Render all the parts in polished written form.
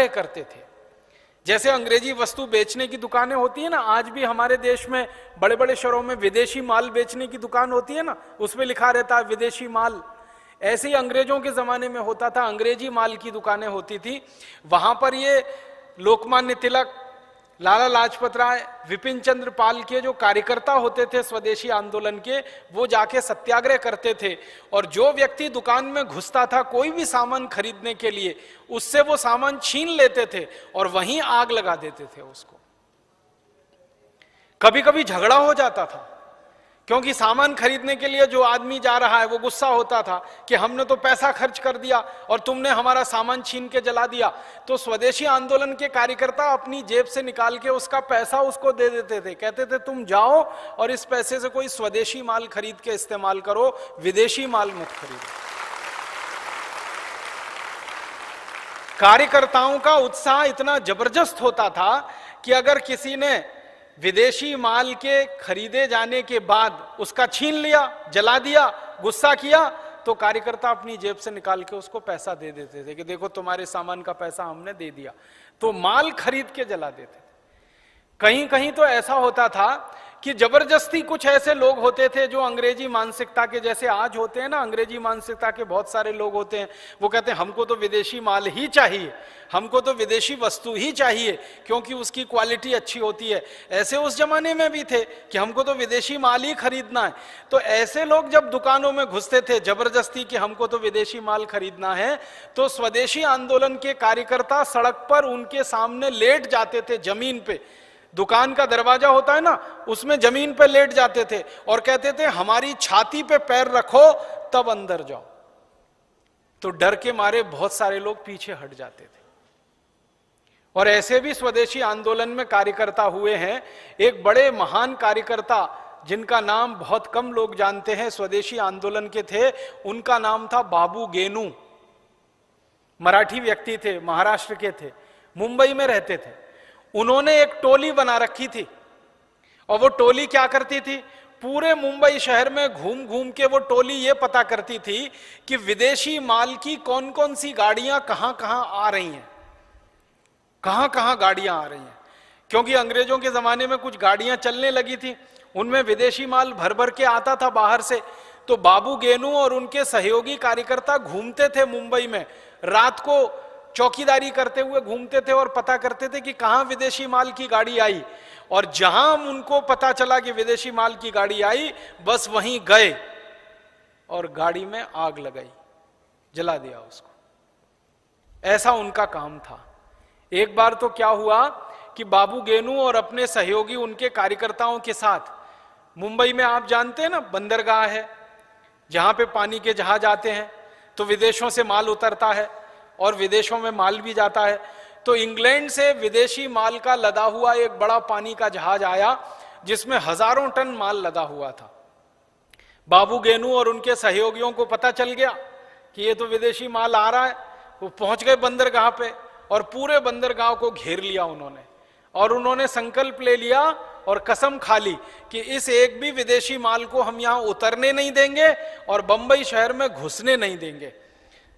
सत्याग्रह करते थे। जैसे अंग्रेजी वस्तु बेचने की दुकानें होती है ना, आज भी हमारे देश में बड़े बड़े शहरों में विदेशी माल बेचने की दुकान होती है ना, उसमें लिखा रहता है विदेशी माल। ऐसे ही अंग्रेजों के जमाने में होता था, अंग्रेजी माल की दुकानें होती थी। वहां पर ये लोकमान्य तिलक, लाला लाजपत राय, विपिन चंद्र पाल के जो कार्यकर्ता होते थे स्वदेशी आंदोलन के, वो जाके सत्याग्रह करते थे। और जो व्यक्ति दुकान में घुसता था कोई भी सामान खरीदने के लिए, उससे वो सामान छीन लेते थे और वहीं आग लगा देते थे उसको। कभी कभी झगड़ा हो जाता था, क्योंकि सामान खरीदने के लिए जो आदमी जा रहा है वो गुस्सा होता था कि हमने तो पैसा खर्च कर दिया और तुमने हमारा सामान छीन के जला दिया। तो स्वदेशी आंदोलन के कार्यकर्ता अपनी जेब से निकाल के उसका पैसा उसको दे देते थे, कहते थे तुम जाओ और इस पैसे से कोई स्वदेशी माल खरीद के इस्तेमाल करो, विदेशी माल मत खरीदो। कार्यकर्ताओं का उत्साह इतना जबरदस्त होता था कि अगर किसी ने विदेशी माल के खरीदे जाने के बाद उसका छीन लिया, जला दिया, गुस्सा किया, तो कार्यकर्ता अपनी जेब से निकाल के उसको पैसा दे देते थे कि देखो तुम्हारे सामान का पैसा हमने दे दिया। तो माल खरीद के जला देते थे। कहीं कहीं तो ऐसा होता था कि जबरदस्ती कुछ ऐसे लोग होते थे जो अंग्रेजी मानसिकता के, जैसे आज होते हैं ना, अंग्रेजी मानसिकता के बहुत सारे लोग होते हैं, वो कहते हैं हमको तो विदेशी माल ही चाहिए, हमको तो विदेशी वस्तु ही चाहिए क्योंकि उसकी क्वालिटी अच्छी होती है। ऐसे उस जमाने में भी थे कि हमको तो विदेशी माल ही खरीदना है। तो ऐसे लोग जब दुकानों में घुसते थे जबरदस्ती कि हमको तो विदेशी माल खरीदना है, तो स्वदेशी आंदोलन के कार्यकर्ता सड़क पर उनके सामने लेट जाते थे, जमीन पे। दुकान का दरवाजा होता है ना, उसमें जमीन पे लेट जाते थे और कहते थे हमारी छाती पे पैर रखो तब अंदर जाओ। तो डर के मारे बहुत सारे लोग पीछे हट जाते थे। और ऐसे भी स्वदेशी आंदोलन में कार्यकर्ता हुए हैं। एक बड़े महान कार्यकर्ता जिनका नाम बहुत कम लोग जानते हैं, स्वदेशी आंदोलन के थे, उनका नाम था बाबू गेनू। मराठी व्यक्ति थे, महाराष्ट्र के थे, मुंबई में रहते थे। उन्होंने एक टोली बना रखी थी और वो टोली क्या करती थी, पूरे मुंबई शहर में घूम घूम के वो टोली ये पता करती थी कि विदेशी माल की कौन कौन सी गाड़ियां कहां कहां आ रही हैं, कहां कहां गाड़ियां आ रही हैं। क्योंकि अंग्रेजों के जमाने में कुछ गाड़ियां चलने लगी थी, उनमें विदेशी माल भर भर के आता था बाहर से। तो बाबू गेनू और उनके सहयोगी कार्यकर्ता घूमते थे मुंबई में, रात को चौकीदारी करते हुए घूमते थे और पता करते थे कि कहां विदेशी माल की गाड़ी आई। और जहां उनको पता चला कि विदेशी माल की गाड़ी आई, बस वहीं गए और गाड़ी में आग लगाई, जला दिया उसको। ऐसा उनका काम था। एक बार तो क्या हुआ कि बाबू गेनू और अपने सहयोगी उनके कार्यकर्ताओं के साथ, मुंबई में आप जानते हैं ना बंदरगाह है जहां पे पानी के जहाज आते हैं, तो विदेशों से माल उतरता है और विदेशों में माल भी जाता है। तो इंग्लैंड से विदेशी माल का लदा हुआ एक बड़ा पानी का जहाज आया जिसमें हजारों टन माल लदा हुआ था। बाबू गेनू और उनके सहयोगियों को पता चल गया कि ये तो विदेशी माल आ रहा है। वो पहुंच गए बंदरगाह पे और पूरे बंदरगाह को घेर लिया उन्होंने, और उन्होंने संकल्प ले लिया और कसम खा ली कि इस एक भी विदेशी माल को हम यहां उतरने नहीं देंगे और बंबई शहर में घुसने नहीं देंगे।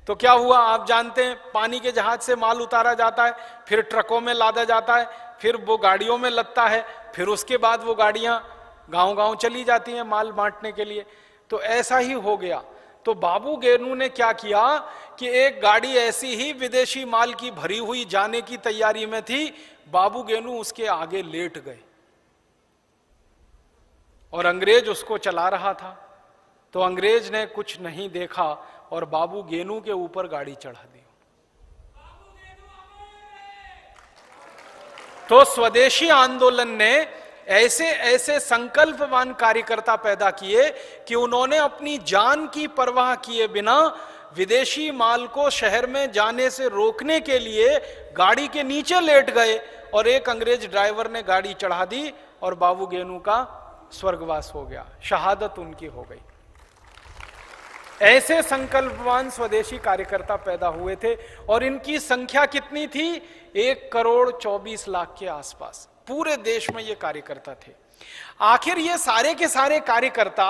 तो क्या हुआ आप जानते हैं, पानी के जहाज से माल उतारा जाता है, फिर ट्रकों में लादा जाता है, फिर वो गाड़ियों में लगता है, फिर उसके बाद वो गाड़ियां गांव-गांव चली जाती हैं माल बांटने के लिए। तो ऐसा ही हो गया। तो बाबू गेनू ने क्या किया कि एक गाड़ी ऐसी ही विदेशी माल की भरी हुई जाने की तैयारी में थी, बाबू गेनू उसके आगे लेट गए और अंग्रेज उसको चला रहा था। तो अंग्रेज ने कुछ नहीं देखा और बाबू गेनू के ऊपर गाड़ी चढ़ा दी। तो स्वदेशी आंदोलन ने ऐसे ऐसे संकल्पवान कार्यकर्ता पैदा किए कि उन्होंने अपनी जान की परवाह किए बिना विदेशी माल को शहर में जाने से रोकने के लिए गाड़ी के नीचे लेट गए और एक अंग्रेज ड्राइवर ने गाड़ी चढ़ा दी और बाबू गेनू का स्वर्गवास हो गया, शहादत उनकी हो गई। ऐसे संकल्पवान स्वदेशी कार्यकर्ता पैदा हुए थे और इनकी संख्या कितनी थी, 1,24,00,000 के आसपास पूरे देश में ये कार्यकर्ता थे। आखिर ये सारे के सारे कार्यकर्ता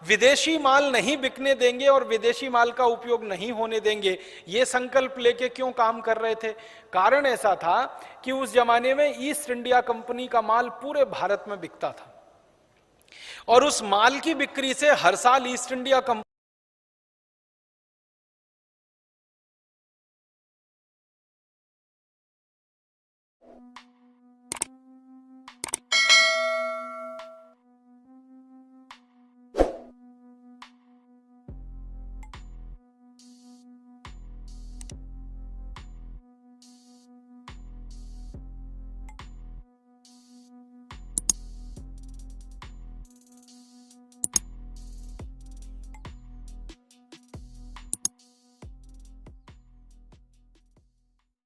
विदेशी माल नहीं बिकने देंगे और विदेशी माल का उपयोग नहीं होने देंगे, ये संकल्प लेके क्यों काम कर रहे थे? कारण ऐसा था कि उस जमाने में ईस्ट इंडिया कंपनी का माल पूरे भारत में बिकता था और उस माल की बिक्री से हर साल ईस्ट इंडिया कंपनी